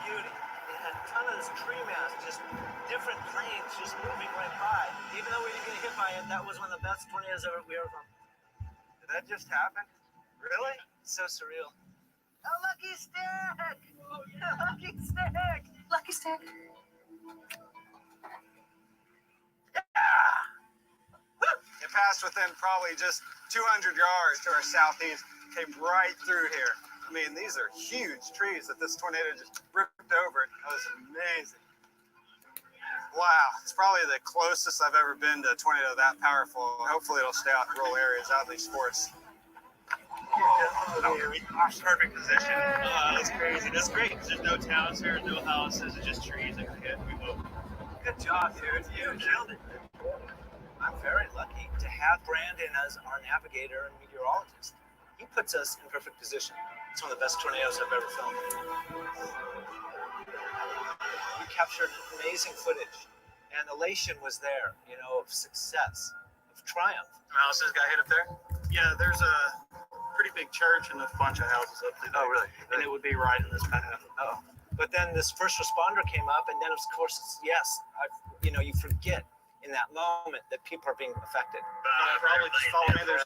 beauty. It had a ton of this tree mass, just different planes just moving right by. Even though we didn't get hit by it, that was one of the best tornadoes we ever found. Did that just happen? Really? So surreal. A lucky stick! Oh, yeah. Lucky stick! Lucky stick! Yeah! It passed within probably just 200 yards to our southeast, came right through here. I mean, these are huge trees that this tornado just ripped over. That was amazing. Wow, it's probably the closest I've ever been to a tornado that powerful. Hopefully it'll stay out in rural areas, out in these forests. Perfect position. That's crazy. That's great. There's no towns here, no houses, it's just trees that can hit. Good job, dude. You killed it. I'm very lucky to have Brandon as our navigator and meteorologist. He puts us in perfect position. It's one of the best tornadoes I've ever filmed. We captured amazing footage, and elation was there, you know, of success, of triumph. Houses got hit up there? Yeah, there's a pretty big church and a bunch of houses up there. Oh, really? And it would be right in this path. Oh. But then this first responder came up, and then, of course, you forget in that moment that people are being affected. Probably just follow me. There's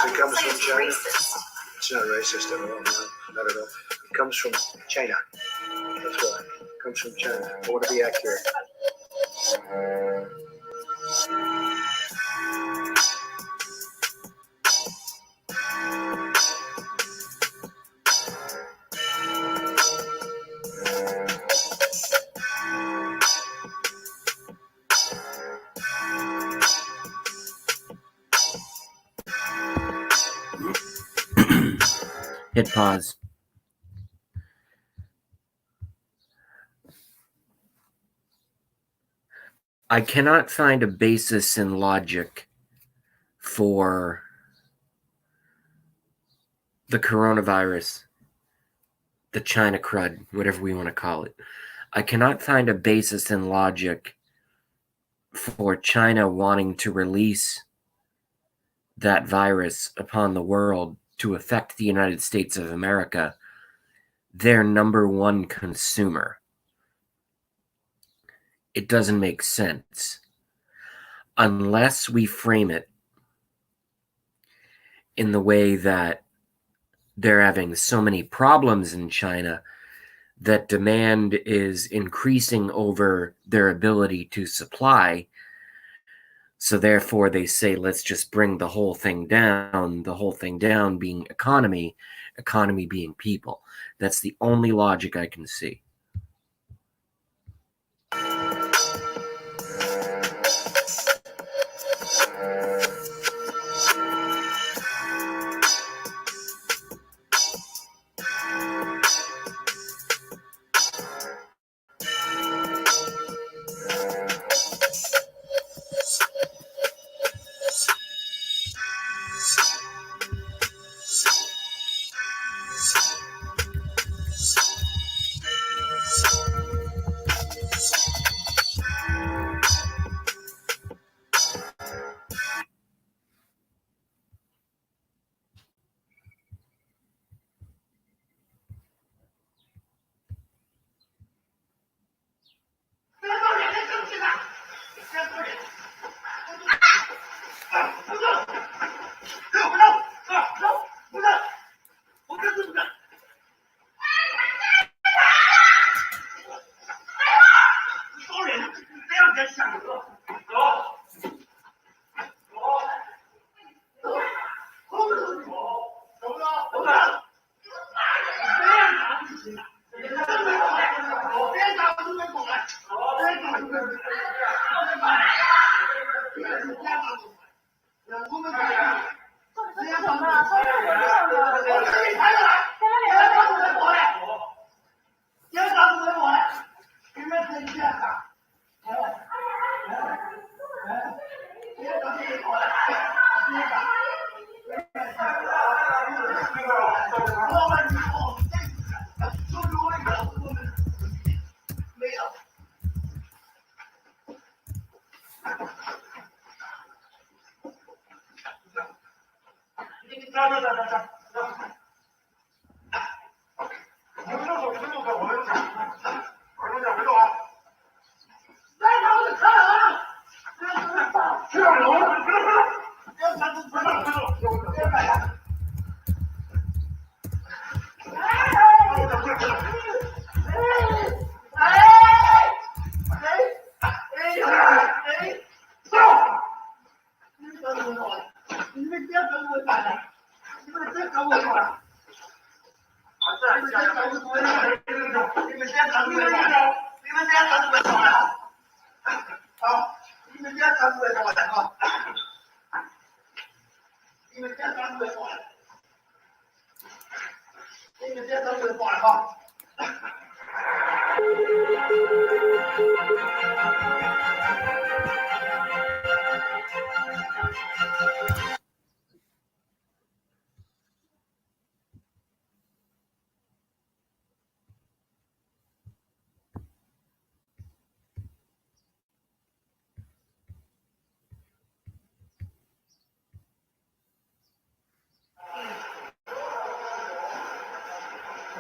It comes from China. It's not racist at all, no, not at all. It comes from China. That's why. It comes from China. I want to be accurate. Hit pause. I cannot find a basis in logic for the coronavirus, the China crud, whatever we want to call it. I cannot find a basis in logic for China wanting to release that virus upon the world to affect the United States of America, their number one consumer. It doesn't make sense unless we frame it in the way that they're having so many problems in China that demand is increasing over their ability to supply. So therefore they say, let's just bring the whole thing down being economy being people. That's the only logic I can see.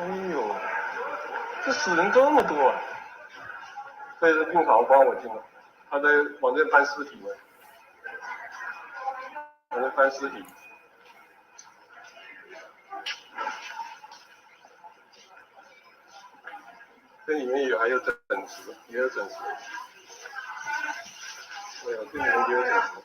哎呦，这死人这么多啊！这是病房帮我进了，他在往这搬尸体呢，往这搬尸体。这里面还有整池，也有整池。对啊，这里面也有整池。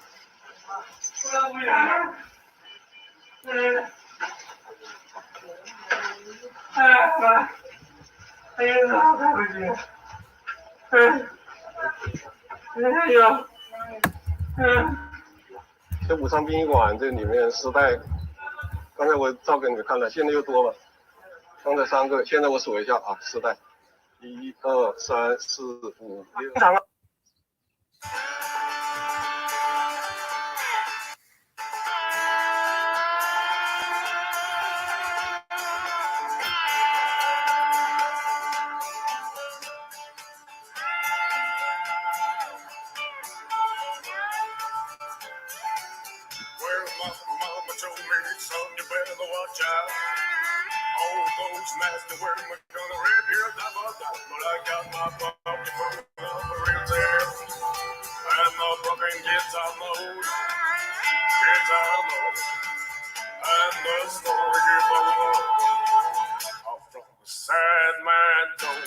这武昌殡仪馆这里面尸袋，刚才我照给你们看了，现在又多了，刚才3个，现在我数一下啊，尸袋，1、2、3、4、5、6。Nasty word, I'm gonna rip your top of that, but I got my pocket full of real tears. And the broken guitar mode, and the story keep on. I'm from a sad man tone.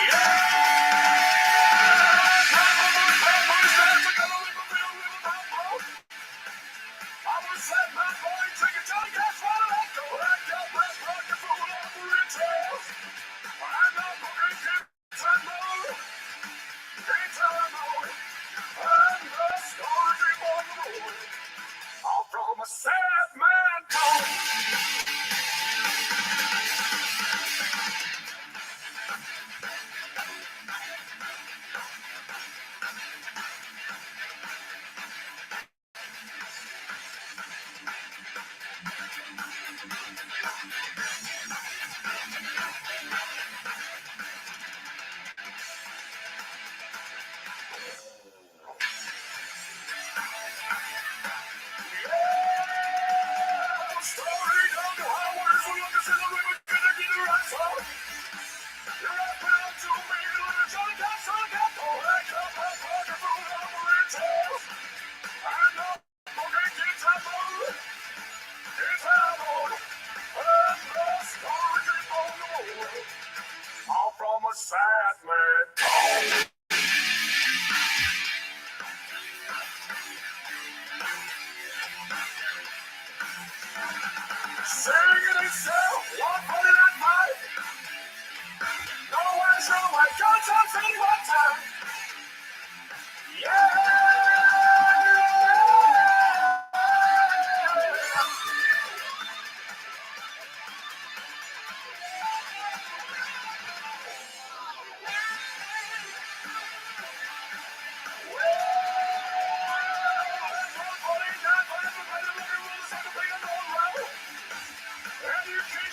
Yeah! I was set my boy, take a Johnny Cash, wanna let go. I got my pocket full of riches. I'm not broken guitar mode, and the story keep on. I'm from a sad man tone. From a sad man. Singing itself, 145. No one show my guns on any one time. Yeah.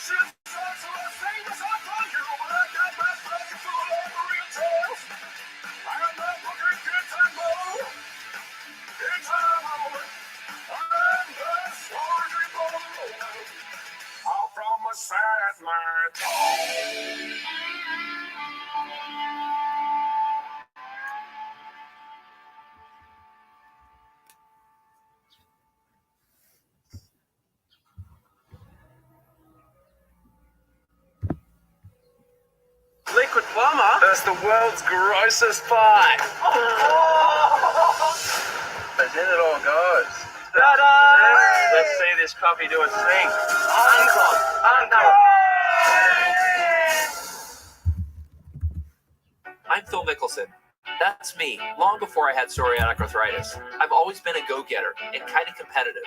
shit's up, so I say what's up for you. But I got my pocket full of real tales. I'm not looking good time mode. Good time mode. I'm the story mode. All from a sad man. Liquid plumber? That's the world's grossest fart. As in it all goes. Let's see this puppy do a thing. I'm Phil Mickelson. That's me, long before I had psoriatic arthritis. I've always been a go-getter and kind of competitive.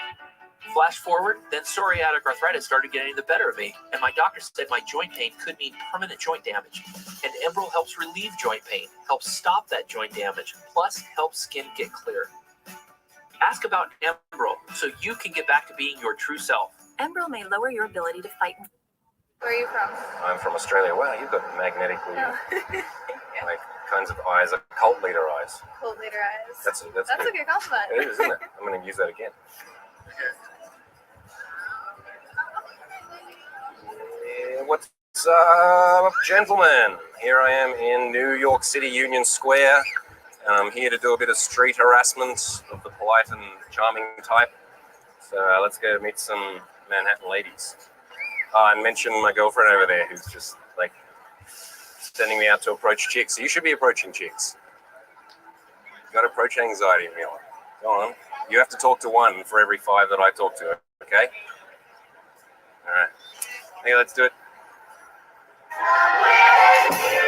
Flash forward, then psoriatic arthritis started getting the better of me, and my doctor said my joint pain could mean permanent joint damage. And Enbrel helps relieve joint pain, helps stop that joint damage, plus helps skin get clear. Ask about Enbrel so you can get back to being your true self. Enbrel may lower your ability to fight. Where are you from? I'm from Australia. Wow, you've got magnetically like kinds of eyes, like cult leader eyes. Cult leader eyes. That's a good compliment. It is, isn't it? I'm going to use that again. Yeah, what's up, gentlemen? Here I am in New York City, Union Square. I'm here to do a bit of street harassment of the polite and charming type. So let's go meet some Manhattan ladies. And mention my girlfriend over there who's just like sending me out to approach chicks. You should be approaching chicks. You've got approach anxiety, Mila. Go on. You have to talk to one for every 5 that I talk to, okay? All right. Okay, let's do it.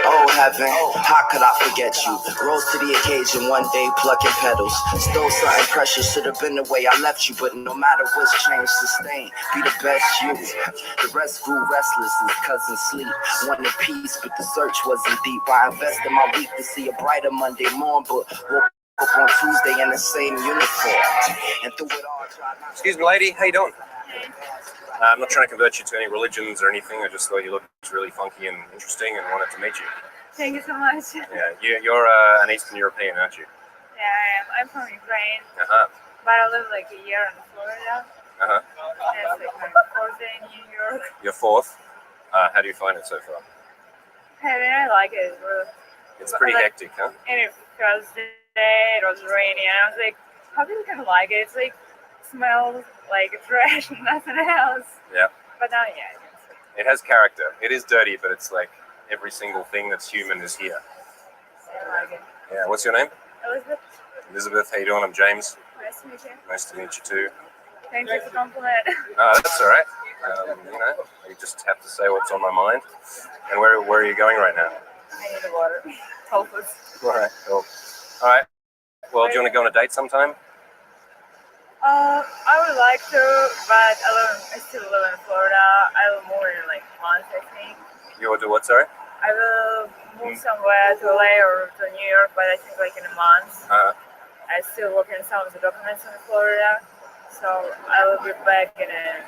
Oh heaven, how could I forget you? Rose to the occasion, one day plucking petals. Stole something precious, should have been the way I left you. But no matter what's changed, sustain, be the best you. The rest grew restless as cousins sleep. Wanted peace, but the search wasn't deep. I invested my week to see a brighter Monday morn, but woke up on Tuesday in the same uniform. And through it all, Excuse me, lady. How you doing? I'm not trying to convert you to any religions or anything. I just thought you looked really funky and interesting and wanted to meet you. Thank you so much. Yeah, you're an Eastern European, aren't you? Yeah, I am. I'm from Ukraine, Uh-huh. but I live like a year in Florida. Uh-huh. And it's like my 4th day in New York. Your 4th. How do you find it so far? I mean, I like it. It's pretty hectic, huh? And it was day, it was rainy, and I was like, how do you kind of like it? It's like, smells like trash and nothing else. Yeah. But now, yeah. It has character. It is dirty, but it's like every single thing that's human is here. I like it. Yeah, what's your name? Elizabeth, Elizabeth, how you doing? I'm James. nice to meet you. Nice to meet you too. Thank you for the compliment. That's all right. You know, you just have to say what's on my mind. And where are you going right now? I need the water. Whole Foods. All right, cool. All right. Well, do you want to go on a date sometime? I would like to, but I still live in Florida. I will move in like months, I think. You will do what, sorry? I will move somewhere to LA or to New York, but I think like in a month. I still work in some of the documents in Florida, so I will be back in a...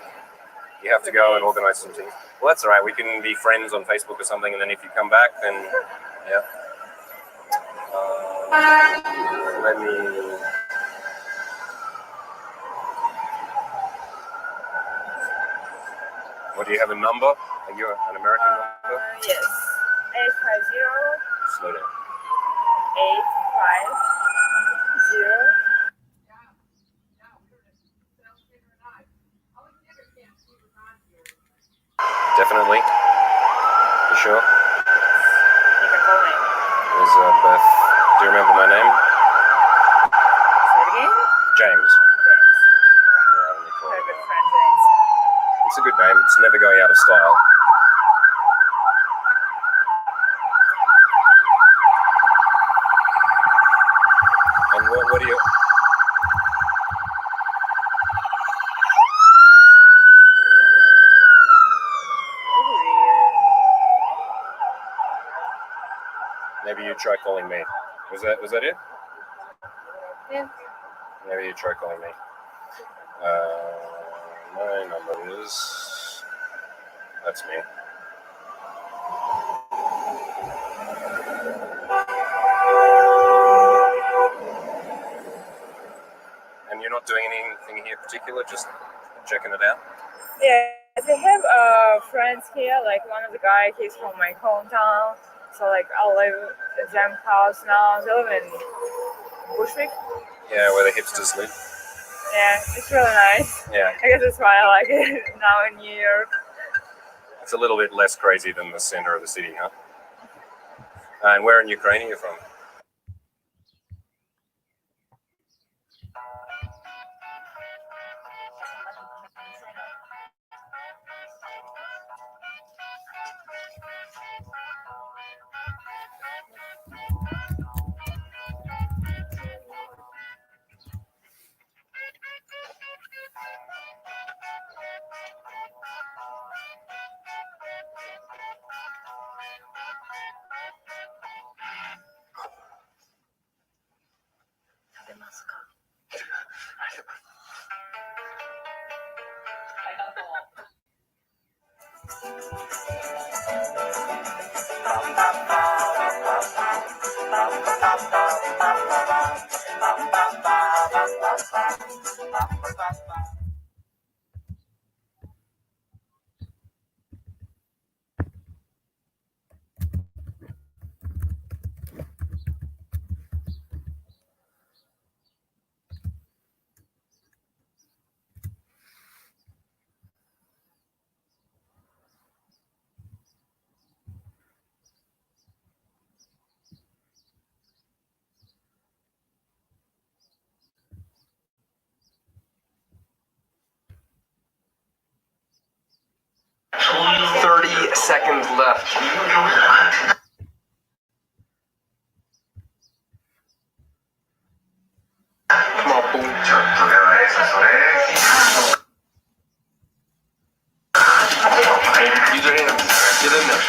You have to go and organize some things. Well, that's all right. We can be friends on Facebook or something, and then if you come back, then yeah. Let me. What, do you have a number? Are you an American number? Yes. 850. Slow down. 850. Definitely. You sure? You can call me. Is Beth? Do you remember my name? Say it again? James. James. Yeah, let me call Very it. good friend, James. It's a good name. It's never going out of style. And what do you? Maybe you try calling me. Was that it? Yeah. Maybe you try calling me. My number is That's me. And you're not doing anything here particular, just checking it out? Yeah, I have friends here. Like one of the guys, he's from my hometown. So like I live at them house now. They live in Bushwick. Yeah, where the hipsters live. Yeah, it's really nice. Yeah. I guess that's why I like it now in New York. It's a little bit less crazy than the center of the city, huh? And where in Ukraine are you from? Seconds left. Come on, boom. Use your hands. Get in there.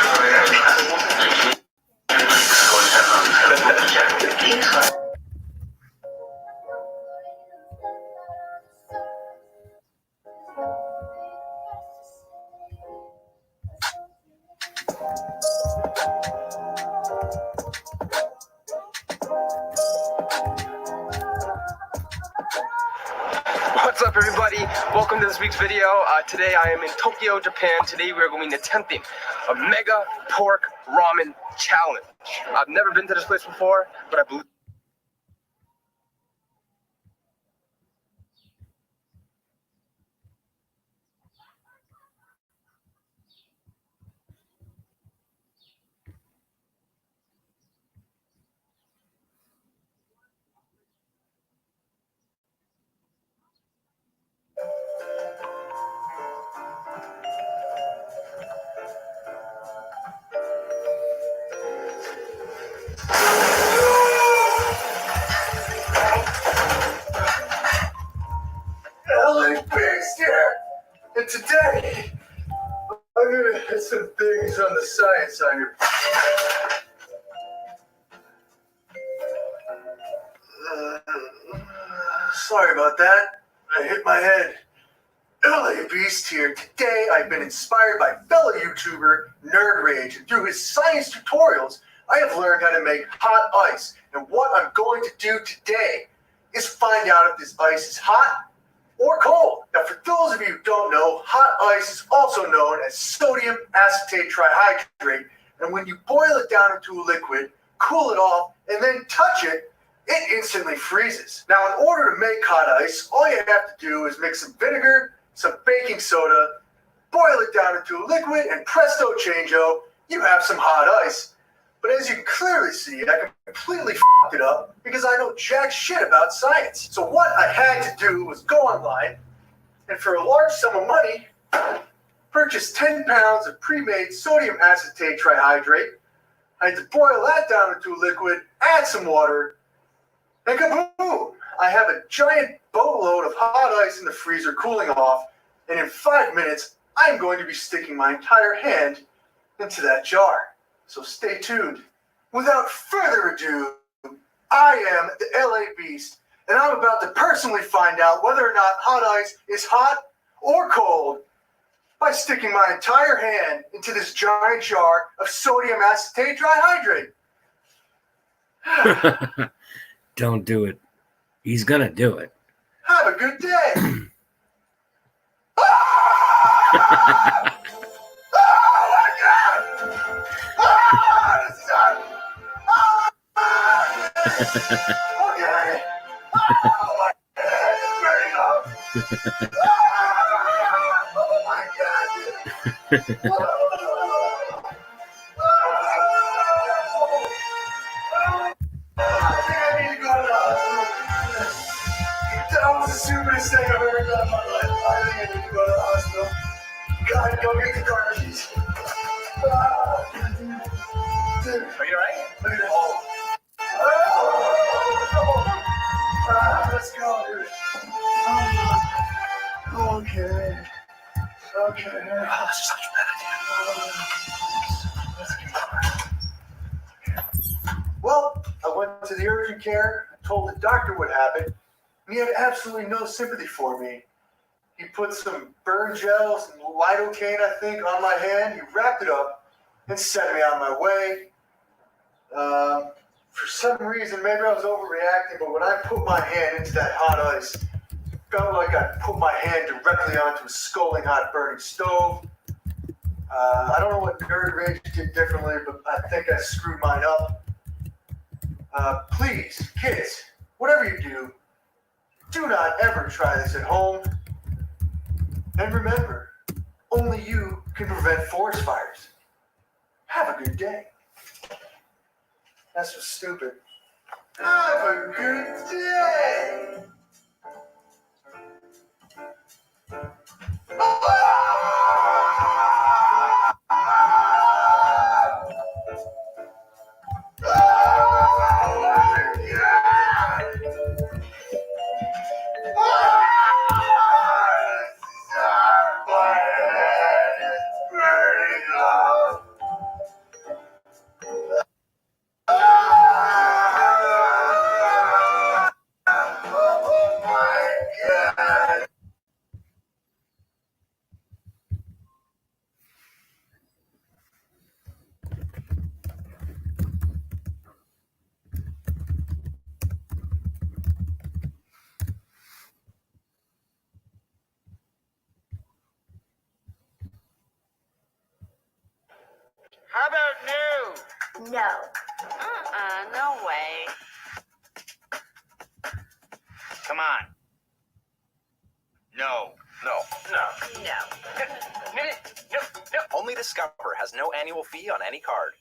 What's up, everybody? Welcome to this week's video. Today I am in Tokyo, Japan. Today we are going to be attempting a mega pork ramen challenge. I've never been to this place before, but I believe LA Beast here, and today I'm gonna hit some things on the science on your. Sorry about that. I hit my head. LA Beast here. Today I've been inspired by fellow YouTuber Nerd Rage, and through his science tutorials, I have learned how to make hot ice. And what I'm going to do today is find out if this ice is hot or cold. Now, for those of you who don't know, hot ice is also known as sodium acetate trihydrate, and when you boil it down into a liquid, cool it off, and then touch it, it instantly freezes. Now, in order to make hot ice, all you have to do is mix some vinegar, some baking soda, boil it down into a liquid, and presto changeo, you have some hot ice. But as you can clearly see, I completely f***ed it up because I know jack shit about science. So what I had to do was go online and for a large sum of money, purchase 10 pounds of pre-made sodium acetate trihydrate. I had to boil that down into a liquid, add some water, and kaboom! I have a giant boatload of hot ice in the freezer cooling off, and in 5 minutes, I'm going to be sticking my entire hand into that jar. So stay tuned. Without further ado, I am the LA Beast, and I'm about to personally find out whether or not hot ice is hot or cold. by sticking my entire hand into this giant jar of sodium acetate trihydrate. Don't do it. He's gonna do it. Have a good day. Oh my God! This is okay. Oh my God! It's burning up. Oh my God! I think I need to go to the hospital. That was the stupidest thing I've ever done in my life. I think I need to go to the hospital. God, go get the car keys. Dude, Are you alright? look at this. Let's go, dude. Okay. Okay. That's such a bad Well, I went to the urgent care, told the doctor what happened, and he had absolutely no sympathy for me. He put some burn gels and lidocaine, I think, on my hand. He wrapped it up and sent me on my way. For some reason, maybe I was overreacting, but when I put my hand into that hot ice, it felt like I put my hand directly onto a scalding hot burning stove. I don't know what Nerd Rage did differently, but I think I screwed mine up. Please, kids, whatever you do not ever try this at home. And remember, only you can prevent forest fires. Have a good day. That's so stupid. Have a good day. How about new? No. No way. Come on. No. No. No. No. No. Only Discover has no annual fee on any card.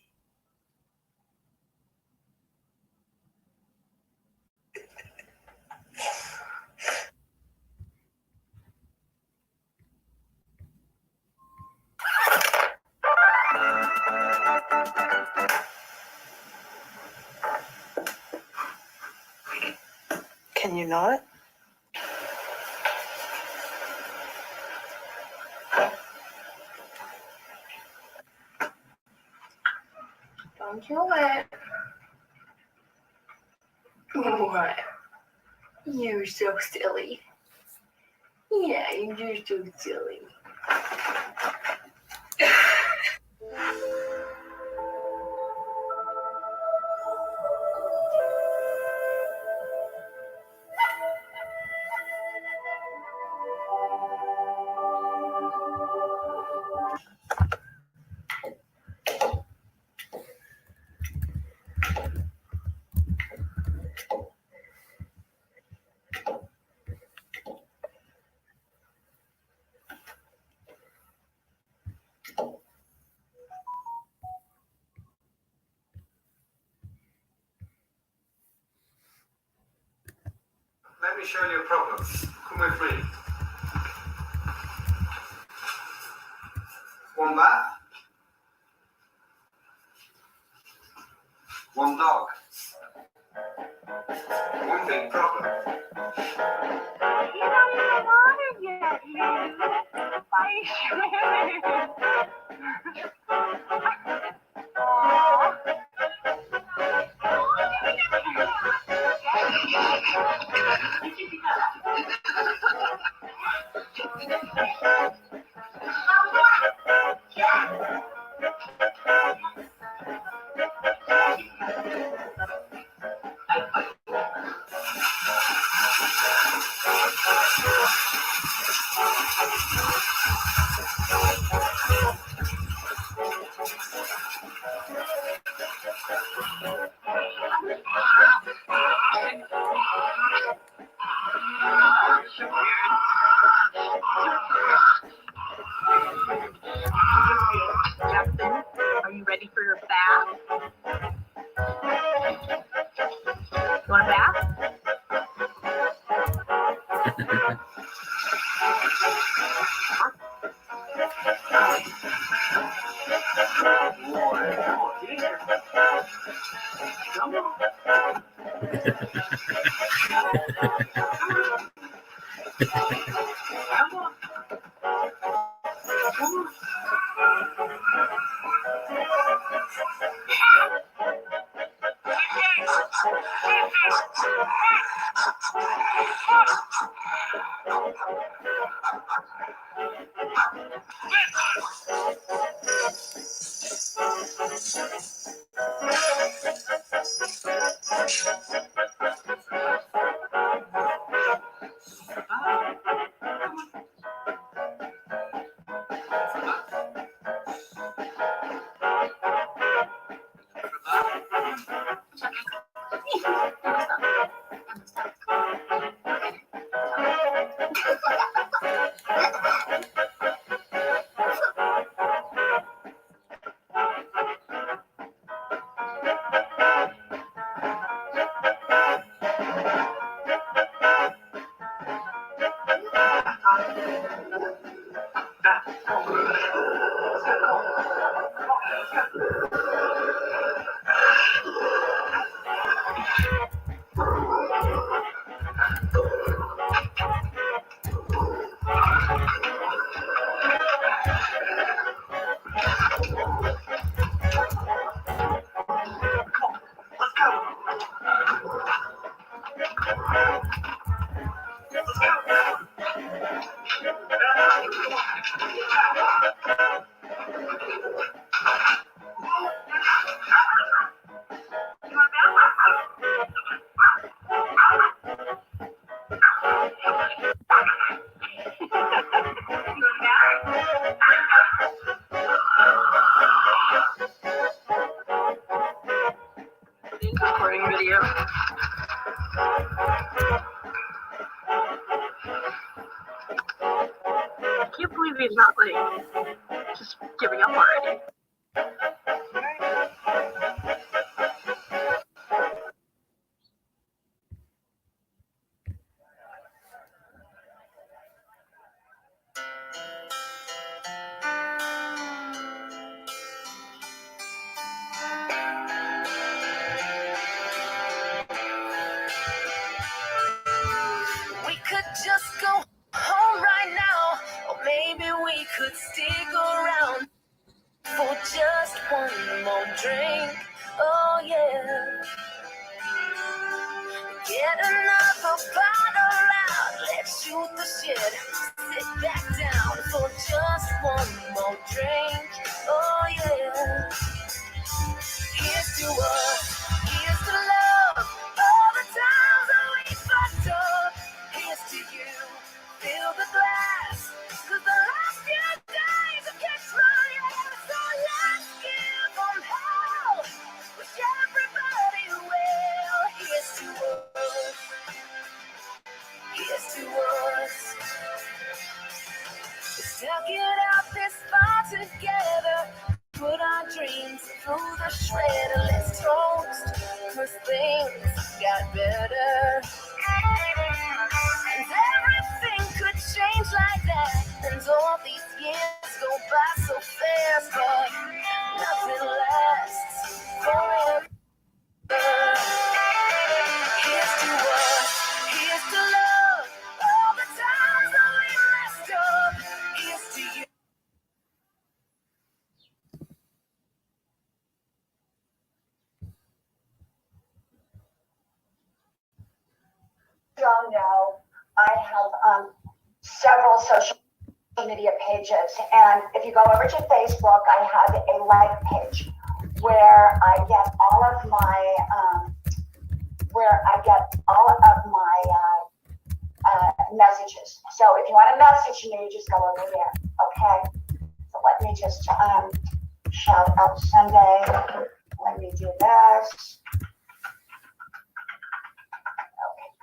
Can you not? Don't do it. What? You're so silly. Yeah, you're so silly. Let me show you a problem. Come with me. One bat. One dog. One big problem. You don't even want it yet, man. Why Justin, are you ready for your bath? You want a bath? Recording video. I can't believe he's not like just giving up already. We could just go home right now, or maybe we could stick around for just one more drink. Oh yeah. Get another bottle out, let's shoot the shit. Sit back down for just one more drink. Oh yeah. Here's to us, here's to love, all the times that we fucked up. Here's to you, fill the glass, 'cause the last few days have kept running out. So let's give them hell, wish everybody well. Here's to us, here's to us. Let's stuck it out this far together, put our dreams through the shredder. Let's toast, 'cause things got better. And everything could change like that, and all these years go by so fast, but nothing lasts forever. Here's to us, here's to love, all the times that we messed up. Here's to you. Don't know, I have several social media pages, and if you go over to Facebook, I have a like page where I get all of my messages. So if you want to message me, just go over there. Okay. So let me just Shout out Sunday. Let me do this. Okay,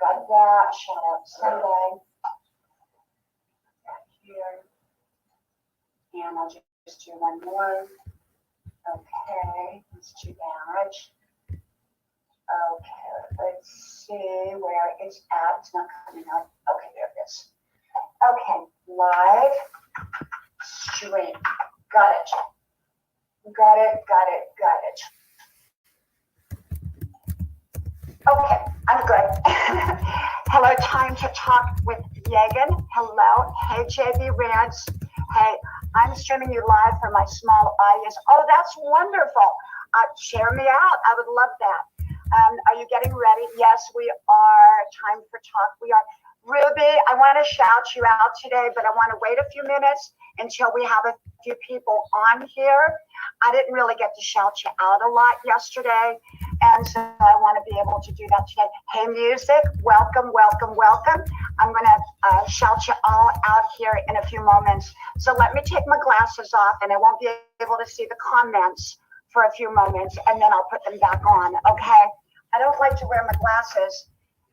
got that. Shout out Sunday. Here. And I'll just do one more. Okay, let's do that. Okay, let's see where it's at. It's not coming up. Okay, there it is. Okay, live stream. Got it. Got it, got it, got it. Okay, I'm good. Hello, time to talk with Yegan. Hello. Hey, JB Rants. Hey, I'm streaming you live from my small audience. Oh, that's wonderful. Share me out. I would love that. Are you getting ready? Yes, we are. Time for talk. We are. Ruby, I want to shout you out today, but I want to wait a few minutes until we have a few people on here. I didn't really get to shout you out a lot yesterday, and so I want to be able to do that today. Hey, music, welcome, welcome, welcome. I'm going to shout you all out here in a few moments. So let me take my glasses off, and I won't be able to see the comments for a few moments, and then I'll put them back on, okay? I don't like to wear my glasses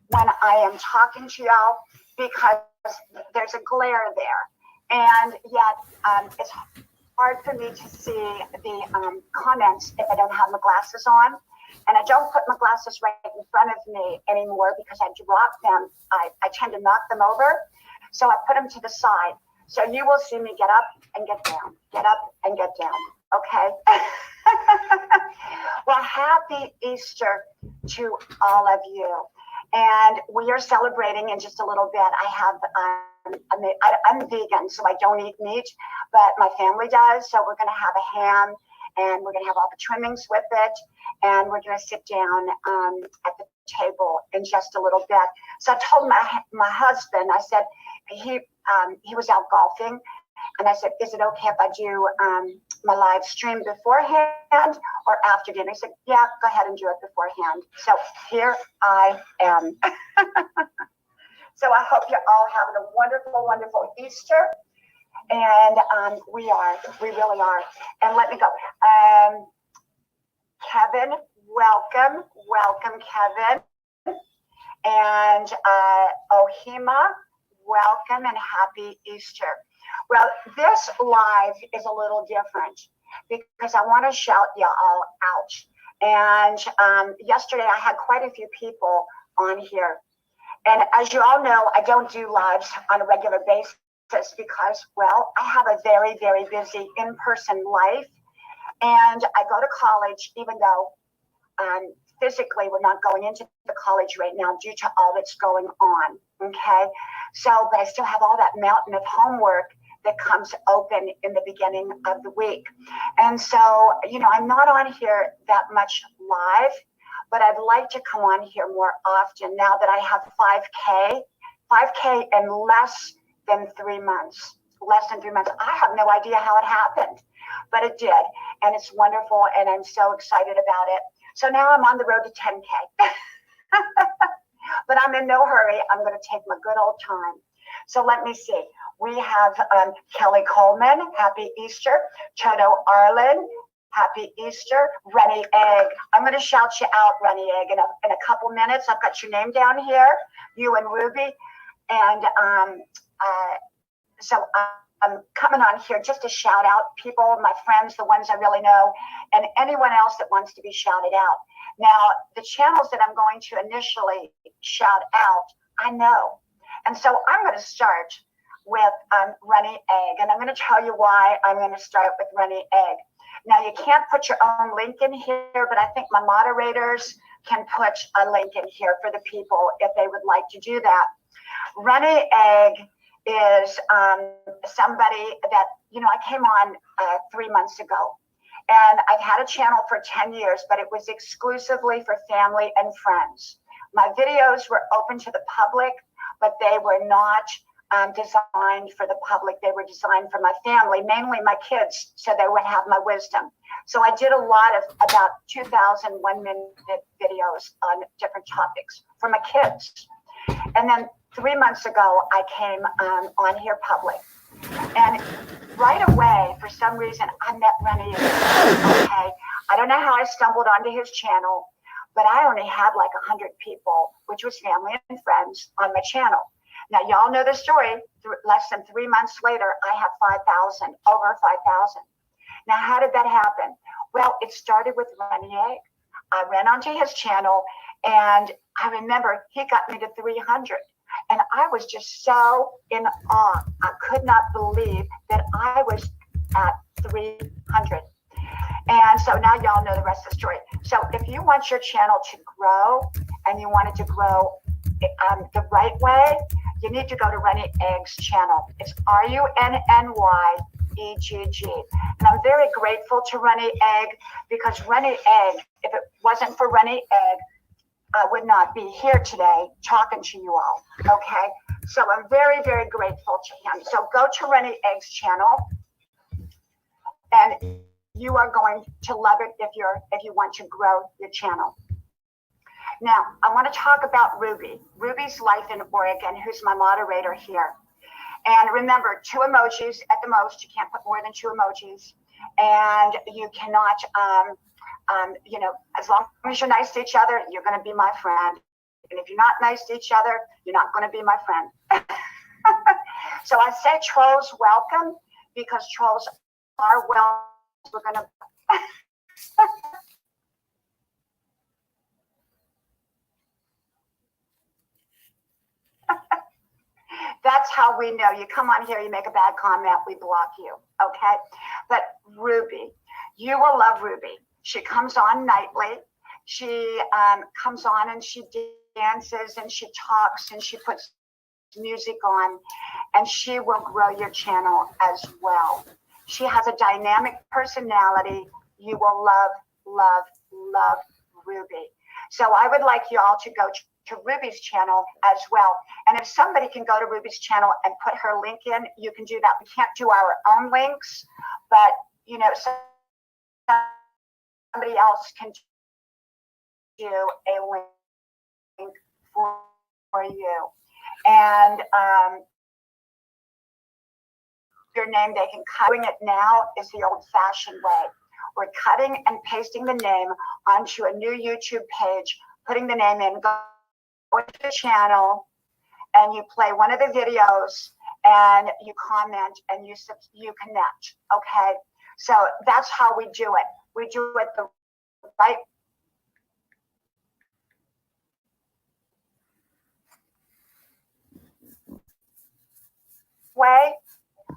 when I am talking to y'all because there's a glare there. And yet it's hard for me to see the comments if I don't have my glasses on. And I don't put my glasses right in front of me anymore because I drop them. I tend to knock them over. So I put them to the side. So you will see me get up and get down, get up and get down. Okay. Well, happy Easter to all of you. And we are celebrating in just a little bit. I have, I'm vegan, so I don't eat meat, but my family does. So we're going to have a ham and we're going to have all the trimmings with it. And we're going to sit down at the table in just a little bit. So I told my husband, I said, he was out golfing. And I said, is it okay if I do my live stream beforehand or after dinner? He said, yeah, go ahead and do it beforehand. So here I am. So I hope you're all having a wonderful, wonderful Easter. And we really are. And let me go. Kevin, welcome. Welcome, Kevin. And Ohima, welcome and happy Easter. Well, this live is a little different because I want to shout you all out. And yesterday I had quite a few people on here. And as you all know, I don't do lives on a regular basis because, well, I have a very, very busy in-person life. And I go to college, even though physically we're not going into the college right now due to all that's going on. Okay. So, but I still have all that mountain of homework that comes open in the beginning of the week. And so, you know, I'm not on here that much live, but I'd like to come on here more often now that I have 5K in less than 3 months. Less than 3 months. I have no idea how it happened, but it did. And it's wonderful. And I'm so excited about it. So now I'm on the road to 10K. But I'm in no hurry. I'm going to take my good old time. So let me see. We have Kelly Coleman, happy Easter. Toto Arlen, happy Easter. Rennie Egg. I'm going to shout you out, Rennie Egg, in a couple minutes. I've got your name down here, you and Ruby. And so I'm coming on here just to shout out people, my friends, the ones I really know, and anyone else that wants to be shouted out. Now, the channels that I'm going to initially shout out, I know. And so I'm going to start with Rennie Egg. And I'm going to tell you why I'm going to start with Rennie Egg. Now, you can't put your own link in here, but I think my moderators can put a link in here for the people if they would like to do that. Rennie Egg is somebody that, you know, I came on 3 months ago. And I've had a channel for 10 years, but it was exclusively for family and friends. My videos were open to the public, but they were not designed for the public. They were designed for my family, mainly my kids, so they would have my wisdom. So I did a lot of about 2,000 one-minute videos on different topics for my kids. And then 3 months ago, I came on here public. And right away, for some reason, I met Rennie. Okay, I don't know how I stumbled onto his channel, but I only had like 100 people, which was family and friends, on my channel. Now, y'all know the story. Less than 3 months later, I have 5,000, over 5,000. Now, how did that happen? Well, it started with Rennie Egg. I went onto his channel, and I remember he got me to 300. And I was just so in awe. I could not believe that I was at 300. And so now y'all know the rest of the story. So if you want your channel to grow and you want it to grow the right way, you need to go to Rennie Egg's channel. It's RUNNYEGG. And I'm very grateful to Rennie Egg, because Rennie Egg, if it wasn't for Rennie Egg, I would not be here today talking to you all. Okay, so I'm very, very grateful to him. So go to Rennie Egg's channel, and you are going to love it if you want to grow your channel. Now, I want to talk about Ruby. Ruby's life in Oregon, who's my moderator here. And remember, 2 emojis at the most. You can't put more than 2 emojis. And you cannot, as long as you're nice to each other, you're going to be my friend. And if you're not nice to each other, you're not going to be my friend. So I say trolls welcome, because trolls are welcome. We're going to... That's how we know. You come on here, you make a bad comment, we block you, okay? But Ruby, you will love Ruby. She comes on nightly. She comes on and she dances and she talks and she puts music on, and she will grow your channel as well. She has a dynamic personality. You will love, love, love Ruby. So I would like you all to go to Ruby's channel as well. And if somebody can go to Ruby's channel and put her link in, you can do that. We can't do our own links, but somebody else can do a link for you. And your name, they can cut. Doing it now is the old-fashioned way. We're cutting and pasting the name onto a new YouTube page, putting the name in, go to the channel, and you play one of the videos, and you comment, and you connect, okay? So that's how we do it. We do it the right way.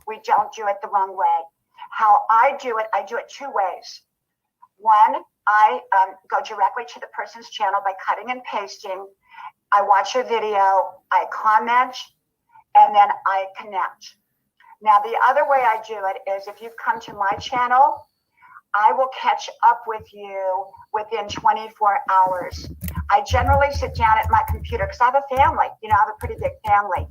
We don't do it the wrong way. How I do it 2 ways. One, I go directly to the person's channel by cutting and pasting. I watch a video, I comment, and then I connect. Now, the other way I do it is, if you've come to my channel, I will catch up with you within 24 hours. I generally sit down at my computer because I have a family. I have a pretty big family.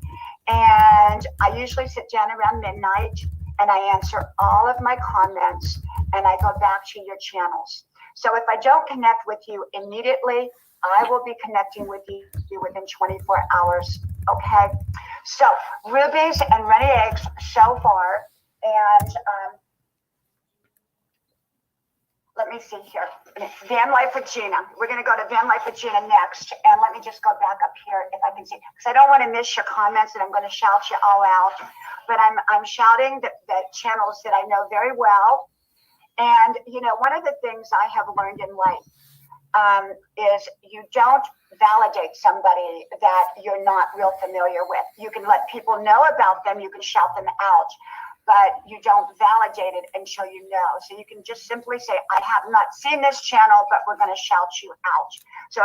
And I usually sit down around midnight and I answer all of my comments and I go back to your channels. So if I don't connect with you immediately, I will be connecting with you within 24 hours. Okay. So Rubies and Rennie Eggs so far. And let me see here. Van Life with Gina. We're going to go to Van Life with Gina next. And let me just go back up here if I can see, because I don't want to miss your comments and I'm going to shout you all out. But I'm shouting the channels that I know very well. And, one of the things I have learned in life is you don't validate somebody that you're not real familiar with. You can let people know about them. You can shout them out. But you don't validate it until you know. So you can just simply say, I have not seen this channel, but we're going to shout you out. So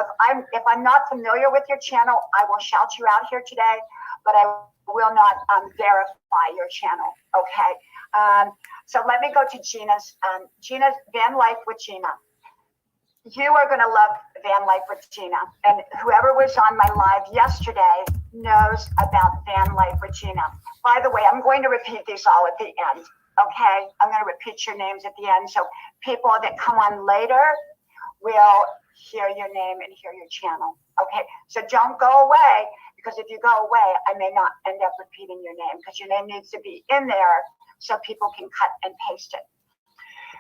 if I'm not familiar with your channel, I will shout you out here today, but I will not verify your channel. Okay. So let me go to Gina's Van Life with Gina. You are going to love Van Life with Gina. And whoever was on my live yesterday knows about Van Life with Gina. By the way, I'm going to repeat these all at the end, okay? I'm going to repeat your names at the end, so people that come on later will hear your name and hear your channel, okay? So don't go away, because if you go away, I may not end up repeating your name because your name needs to be in there so people can cut and paste it.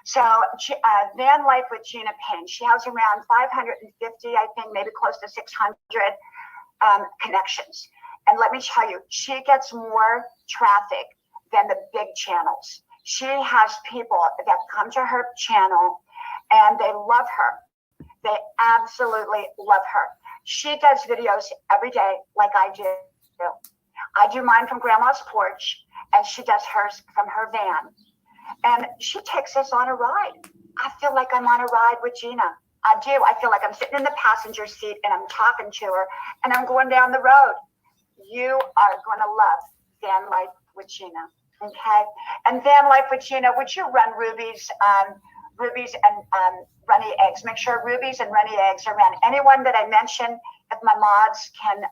So Van Life with Gina Payne, she has around 550, I think, maybe close to 600 connections. And let me tell you, she gets more traffic than the big channels. She has people that come to her channel and they love her. They absolutely love her. She does videos every day like I do. I do mine from Grandma's porch and she does hers from her van. And she takes us on a ride. I feel like I'm on a ride with Gina. I do. I feel like I'm sitting in the passenger seat and I'm talking to her and I'm going down the road. You are going to love Van Life with Gina. Okay? And Van Life with Gina, would you run Ruby's and runny eggs? Make sure Ruby's and runny eggs are around. Anyone that I mention, if my mods can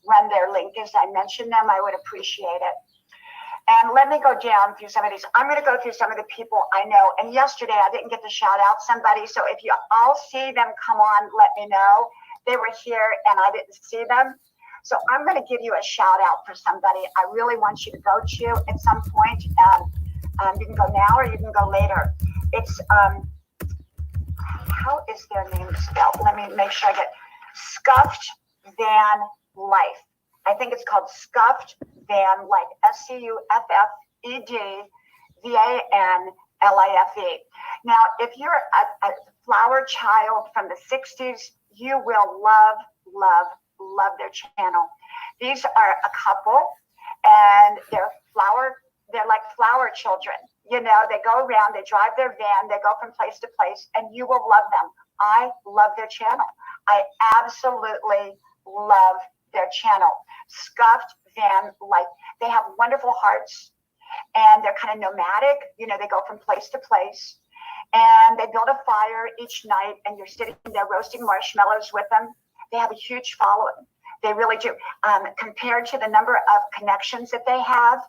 run their link as I mention them, I would appreciate it. And let me go down through some of these. I'm going to go through some of the people I know. And yesterday I didn't get to shout out somebody. So if you all see them come on, let me know. They were here and I didn't see them. So I'm going to give you a shout out for somebody I really want you to go to at some point. You can go now or you can go later. It's, how is their name spelled? Let me make sure I get Scuffed Van Life. I think it's called Scuffed Van Life, SCUFFEDVANLIFE. Now, if you're a flower child from the 60s, you will love their channel. These are a couple, and they're like flower children. You know, they go around, they drive their van, they go from place to place, and you will love them. I love their channel. I absolutely love their channel. Scuffed Van Life. They have wonderful hearts and they're kind of nomadic. You know, they go from place to place and they build a fire each night and you're sitting there roasting marshmallows with them. They have a huge following. They really do. Compared to the number of connections that they have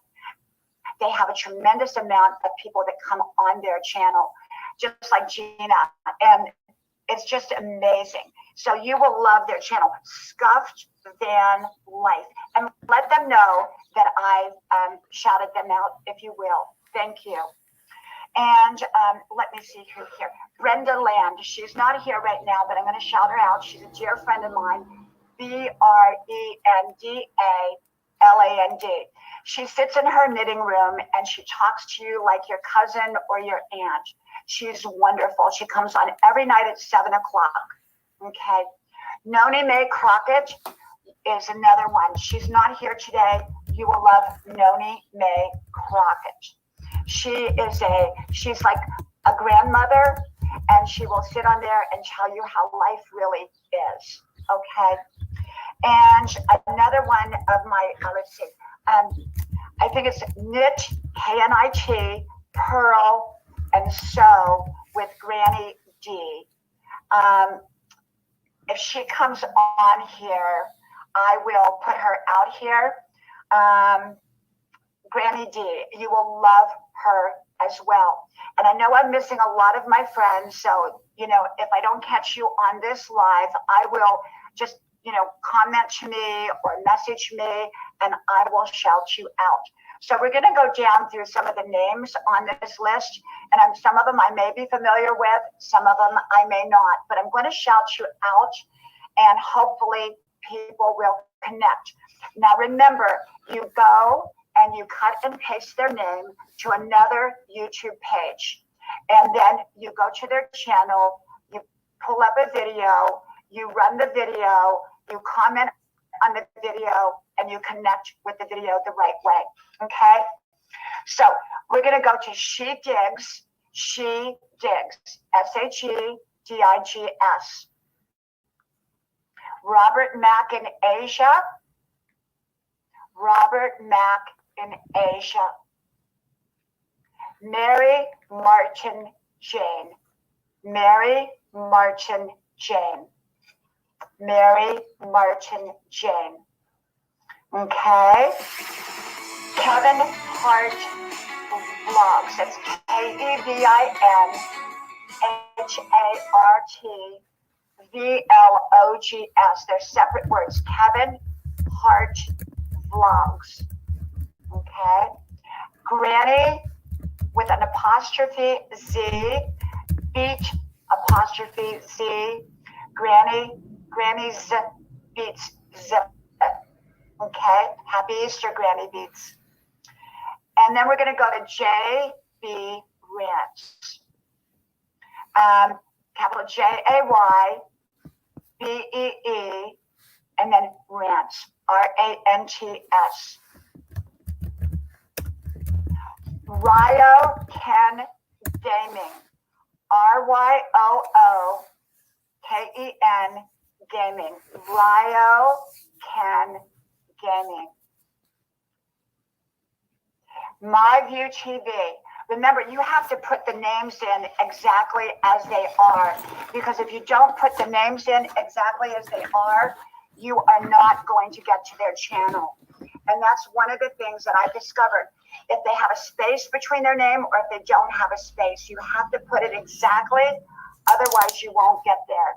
a tremendous amount of people that come on their channel, just like Gina. And it's just amazing. So you will love their channel, Scuffed Van Life. And let them know that I shouted them out, if you will. Thank you. And let me see who here. Brenda Land. She's not here right now, but I'm going to shout her out. She's a dear friend of mine. BRENDALAND. She sits in her knitting room and she talks to you like your cousin or your aunt. She's wonderful. She comes on every night at 7 o'clock. Okay. Noni Mae Crockett is another one. She's not here today. You will love Noni Mae Crockett. She's like a grandmother, and she will sit on there and tell you how life really is. Okay. And another one of my, let's see, I think it's Knit, K-N-I-T, Pearl, and Sew with Granny D. If she comes on here, I will put her out here. Granny D, you will love her as well. And I know I'm missing a lot of my friends. So, you know, if I don't catch you on this live, I will just, you know, comment to me or message me and I will shout you out. So we're going to go down through some of the names on this list. And some of them I may be familiar with, some of them I may not. But I'm going to shout you out and hopefully people will connect. Now remember, you go and you cut and paste their name to another YouTube page. And then you go to their channel, you pull up a video, you run the video, you comment on the video, and you connect with the video the right way, okay? So we're gonna go to She Digs, S-H-E-D-I-G-S. Robert Mack in Asia. Mary Martin Jane. Okay. Kevin Hart Vlogs. That's KEVINHARTVLOGS. They're separate words. Kevin Heart Vlogs. Okay. Granny with an apostrophe Z, Beach apostrophe Z, Granny's Beats Z. Okay. Happy Easter, Granny Beats. And then we're going to go to JB Rants. Capital JAYBEE, and then Rants, RANTS. Ryo Ken Gaming, RYOOKEN Gaming, Ryo Ken Gaming. My View TV. Remember, you have to put the names in exactly as they are, because if you don't put the names in exactly as they are, you are not going to get to their channel. And that's one of the things that I've discovered. If they have a space between their name or if they don't have a space, you have to put it exactly, otherwise you won't get there.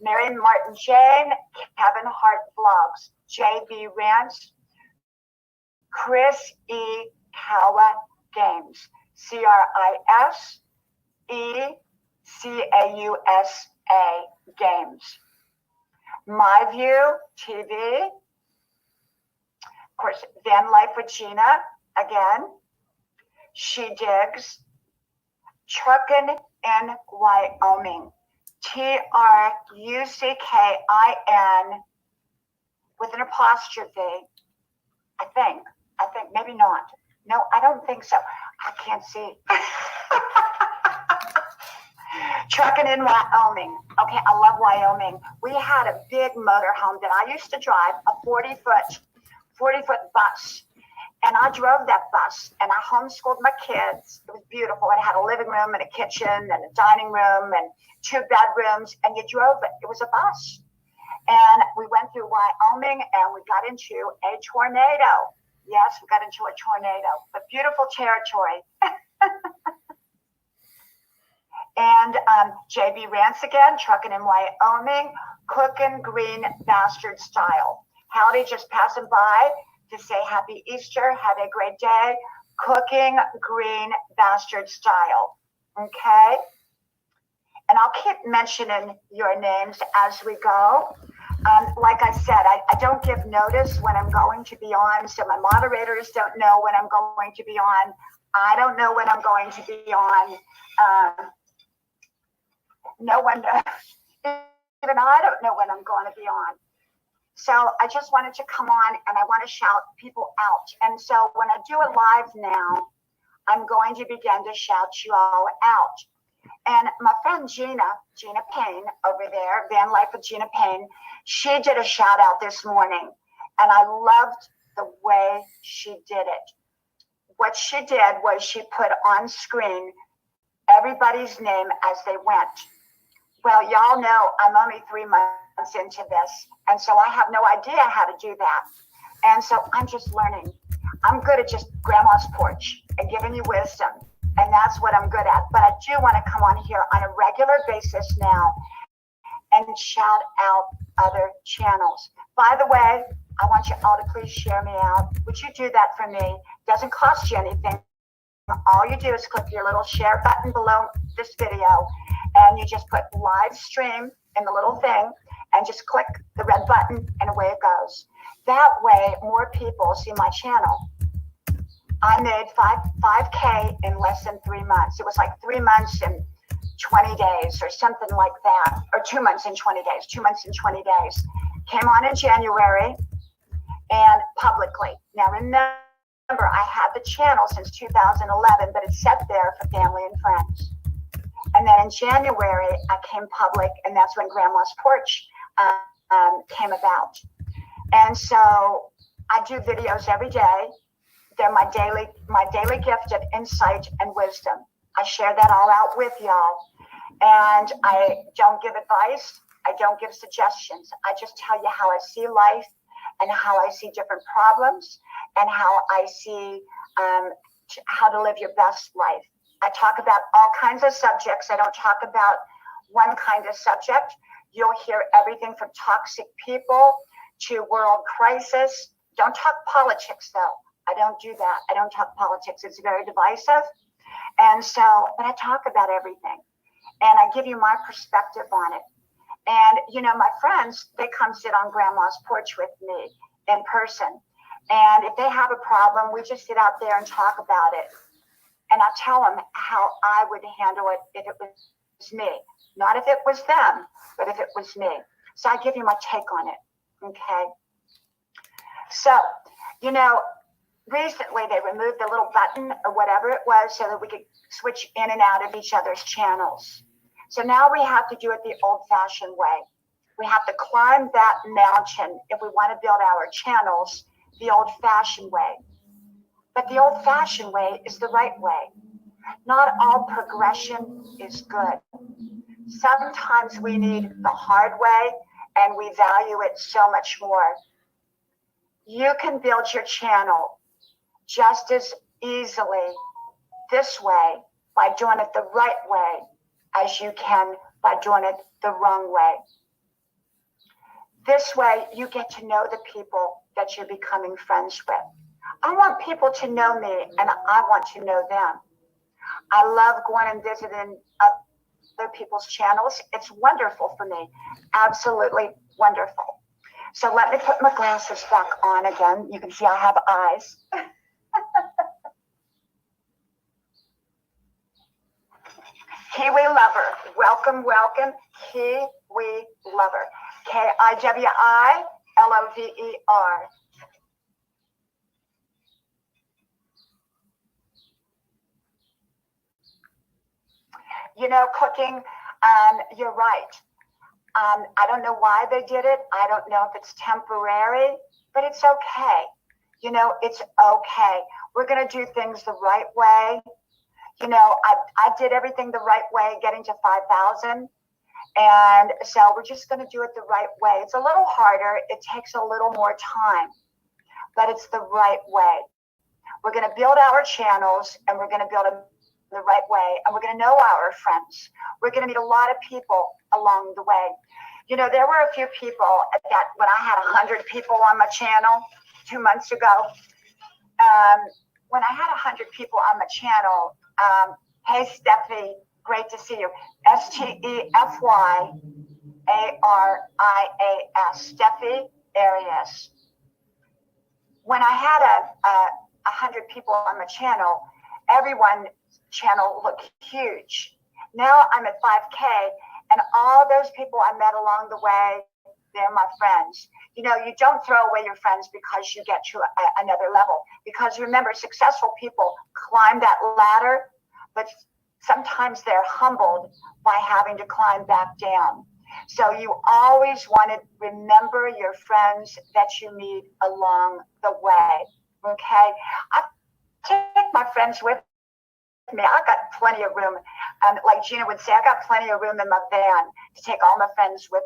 Mary Martin Jane, Kevin Hart Vlogs, JB Rants, Chris E. Kawa Games, CRISECAUSA Games. My View TV, of course, Van Life with Gina, again, She Digs, Truckin' in Wyoming, TRUCKIN with an apostrophe, I think, maybe not. No, I don't think so. I can't see. Trucking in Wyoming. Okay, I love Wyoming. We had a big motorhome that I used to drive, a 40-foot bus. And I drove that bus and I homeschooled my kids. It was beautiful. It had a living room and a kitchen and a dining room and 2 bedrooms, and you drove it. It was a bus. And we went through Wyoming and we got into a tornado. Yes, we got into a tornado, but beautiful territory. And JB Rants again, Trucking in Wyoming, Cooking Green Bastard Style. Howdy, just passing by to say Happy Easter, have a great day. Cooking Green Bastard Style. Okay? And I'll keep mentioning your names as we go. Like I said, I don't give notice when I'm going to be on, so my moderators don't know when I'm going to be on. I don't know when I'm going to be on. No one knows. Even I don't know when I'm going to be on. So I just wanted to come on and I want to shout people out. And so when I do a live now, I'm going to begin to shout you all out. And my friend Gina Payne over there, Van Life with Gina Payne, she did a shout out this morning. And I loved the way she did it. What she did was she put on screen everybody's name as they went. Well, y'all know I'm only 3 months into this, and so I have no idea how to do that. And so I'm just learning. I'm good at just grandma's porch and giving you wisdom, and that's what I'm good at. But I do want to come on here on a regular basis now and shout out other channels. By the way, I want you all to please share me out. Would you do that for me? Doesn't cost you anything. All you do is click your little share button below this video, and you just put live stream in the little thing and just click the red button and away it goes. That way more people see my channel. I made 5K in less than 3 months. It was like 3 months and 20 days or something like that, or 2 months and 20 days, 2 months and 20 days. Came on in January and publicly. Now remember, I had the channel since 2011, but it's set there for family and friends. And then in January, I came public, and that's when Grandma's Porch came about. And so I do videos every day. They're my daily gift of insight and wisdom. I share that all out with y'all. And I don't give advice. I don't give suggestions. I just tell you how I see life and how I see different problems and how I see how to live your best life. I talk about all kinds of subjects. I don't talk about one kind of subject. You'll hear everything from toxic people to world crisis. Don't talk politics though. I don't do that. I don't talk politics. It's very divisive. And so, but I talk about everything and I give you my perspective on it. And, you know, my friends, they come sit on grandma's porch with me in person. And if they have a problem, we just sit out there and talk about it. And I tell them how I would handle it if it was me. Not if it was them, but if it was me. So I give you my take on it, okay? So, you know, recently they removed the little button or whatever it was so that we could switch in and out of each other's channels. So now we have to do it the old-fashioned way. We have to climb that mountain if we want to build our channels the old-fashioned way. But the old-fashioned way is the right way. Not all progression is good. Sometimes we need the hard way, and we value it so much more. You can build your channel just as easily this way by doing it the right way as you can by doing it the wrong way. This way, you get to know the people that you're becoming friends with. I want people to know me, and I want to know them. I love going and visiting other people's channels. It's wonderful for me, absolutely wonderful. So let me put my glasses back on again. You can see I have eyes. Kiwi Lover, welcome, welcome, Kiwi Lover, Kiwiler. You know, cooking, you're right. I don't know why they did it. I don't know if it's temporary, but it's okay. You know, it's okay. We're going to do things the right way. You know, I did everything the right way, getting to 5,000. And so we're just going to do it the right way. It's a little harder. It takes a little more time, but it's the right way. We're going to build our channels, and we're going to build them the right way. And we're going to know our friends. We're going to meet a lot of people along the way. You know, there were a few people that when I had 100 people on my channel 2 months ago, when I had 100 people on my channel, hey, Steffi, great to see you. STEFYARIAS, Steffi Arias. When I had 100 people on my channel, everyone's channel looked huge. Now I'm at 5K, and all those people I met along the way, they're my friends. You know, you don't throw away your friends because you get to another level. Because remember, successful people climb that ladder, but sometimes they're humbled by having to climb back down. So you always want to remember your friends that you meet along the way, okay? I take my friends with me. I got plenty of room. Like Gina would say, I got plenty of room in my van to take all my friends with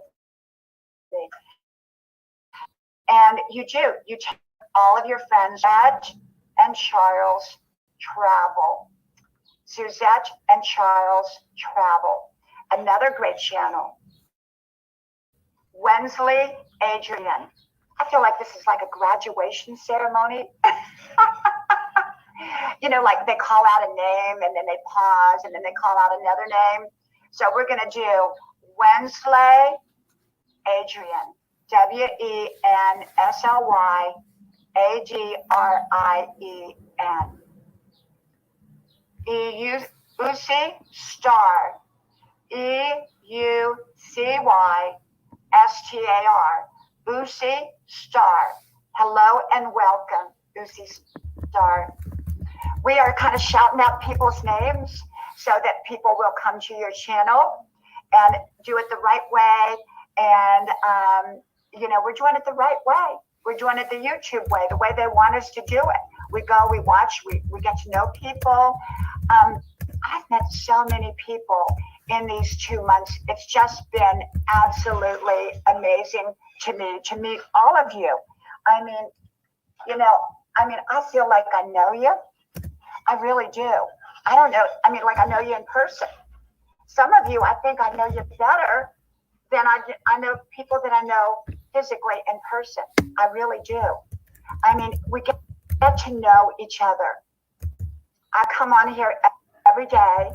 me. And you do. You take all of your friends. Suzette and Charles travel. Suzette and Charles travel. Another great channel. Wensley Adrian. I feel like this is like a graduation ceremony. You know, like they call out a name and then they pause and then they call out another name. So we're going to do Wensley Adrian. WENSLY ADRIEN. Ucy Star. EUCYSTAR. Ucy Star. Hello and welcome, Ucy Star. We are kind of shouting out people's names so that people will come to your channel and do it the right way. And, you know, we're doing it the right way. We're doing it the YouTube way, the way they want us to do it. We go, we watch, we get to know people. I've met so many people in these 2 months. It's just been absolutely amazing to me to meet all of you. I mean, you know, I feel like I know you. I really do. I don't know. I mean, like I know you in person. Some of you, I think I know you better than I know people that I know physically in person. I really do. I mean, we get to know each other. I come on here every day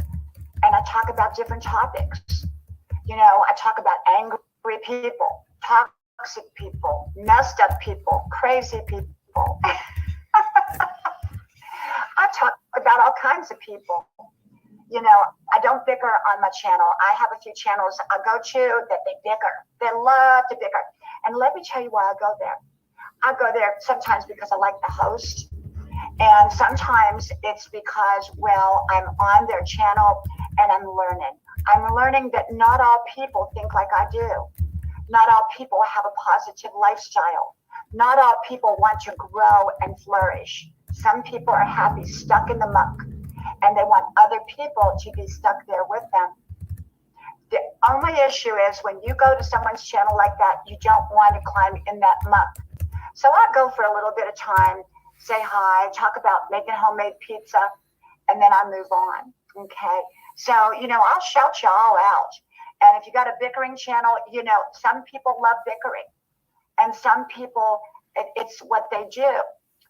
and I talk about different topics. You know, I talk about angry people, toxic people, messed up people, crazy people. I talk about all kinds of people. You know, I don't bicker on my channel. I have a few channels I go to that they bicker. They love to bicker. And let me tell you why I go there. I go there sometimes because I like the host. And sometimes it's because, well, I'm on their channel and I'm learning. I'm learning that not all people think like I do. Not all people have a positive lifestyle. Not all people want to grow and flourish. Some people are happy stuck in the muck and they want other people to be stuck there with them. The only issue is when you go to someone's channel like that, you don't want to climb in that muck. So I go for a little bit of time, say hi, talk about making homemade pizza, and then I move on, okay? So, you know, I'll shout you all out. And if you got a bickering channel, you know, some people love bickering. And some people, it's what they do.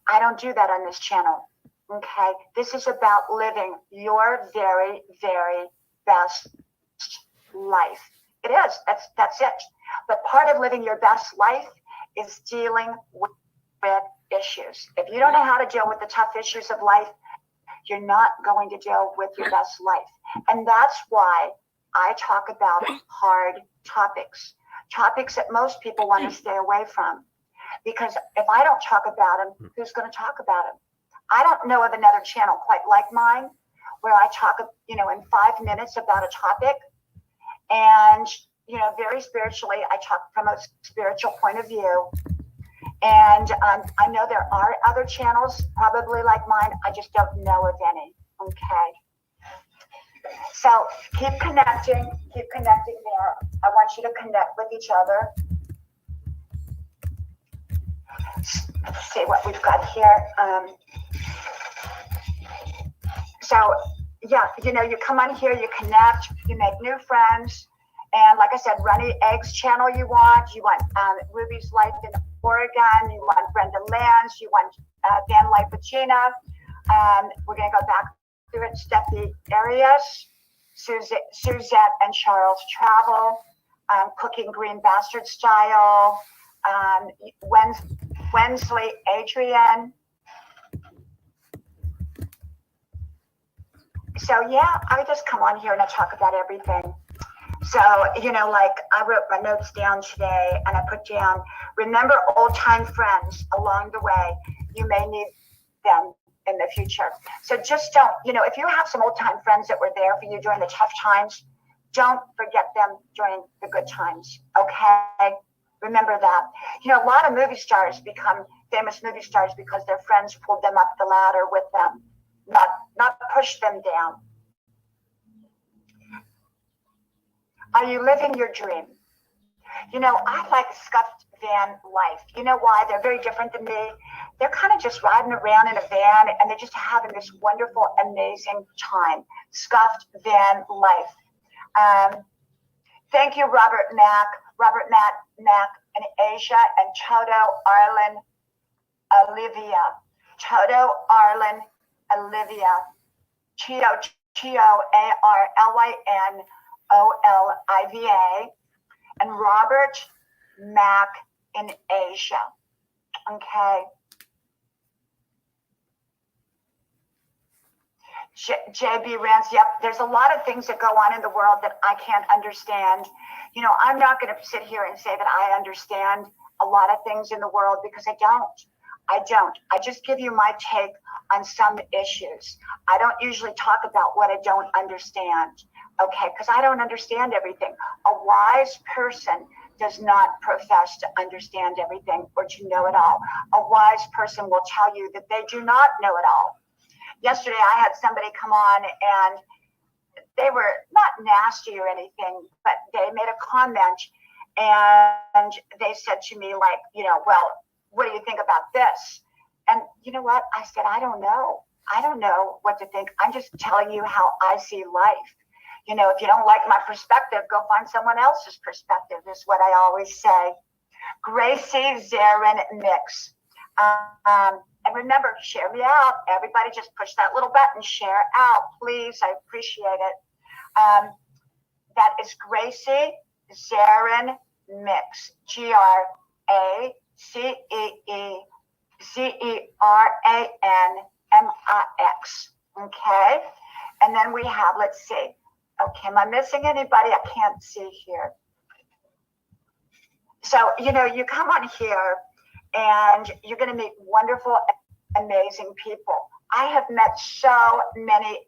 I don't do that on this channel, okay? This is about living your very, very best life. It is, that's it. But part of living your best life is dealing with issues. If you don't know how to deal with the tough issues of life, you're not going to deal with your best life. And that's why I talk about hard topics that most people want to stay away from. Because if I don't talk about them, who's going to talk about them? I don't know of another channel quite like mine where I talk, you know, in 5 minutes about a topic. And, you know, very spiritually, I talk from a spiritual point of view. And I know there are other channels probably like mine. I just don't know of any. Okay. So keep connecting there. I want you to connect with each other. Let's see what we've got here. So yeah, you know, you come on here, you connect, you make new friends. And like I said, Runny Eggs channel you want Ruby's Life in Oregon, you want Brenda Lands, you want Van Life with Gina. We're going to go back through it. Steffi Arias, Suzette and Charles Travel, Cooking Green Bastard Style, Wensley Adrian. So yeah, I just come on here and I talk about everything. So, you know, like I wrote my notes down today and I put down, remember old time friends along the way. You may need them in the future. So just don't, you know, if you have some old time friends that were there for you during the tough times, don't forget them during the good times. Okay. Remember that. You know, a lot of movie stars become famous movie stars because their friends pulled them up the ladder with them, not push them down. Are you living your dream? You know, I like scuffed van life. You know why? They're very different than me. They're kind of just riding around in a van and they're just having this wonderful, amazing time. Scuffed van life. Thank you, Robert Mack in Asia, and Toto Arlen Olivia. Toto Arlen Olivia. T-O-A-R-L-Y-N-O-L-I-V-A, and Robert Mack in Asia. Okay. JB Rance, yep, there's a lot of things that go on in the world that I can't understand. You know, I'm not going to sit here and say that I understand a lot of things in the world because I don't. I just give you my take on some issues. I don't usually talk about what I don't understand, okay, because I don't understand everything. A wise person does not profess to understand everything or to know it all. A wise person will tell you that they do not know it all. Yesterday, I had somebody come on and they were not nasty or anything, but they made a comment and they said to me like, you know, well, what do you think about this? And you know what? I said, I don't know. I don't know what to think. I'm just telling you how I see life. You know, if you don't like my perspective, go find someone else's perspective is what I always say. Gracie Zarin Mix. And remember, share me out. Everybody just push that little button, share out, please. I appreciate it. That is Gracie Zarin Mix. GraceZeranMix. Okay. And then we have, let's see. Okay, am I missing anybody? I can't see here. So, you know, you come on here and you're going to meet wonderful, amazing people. I have met so many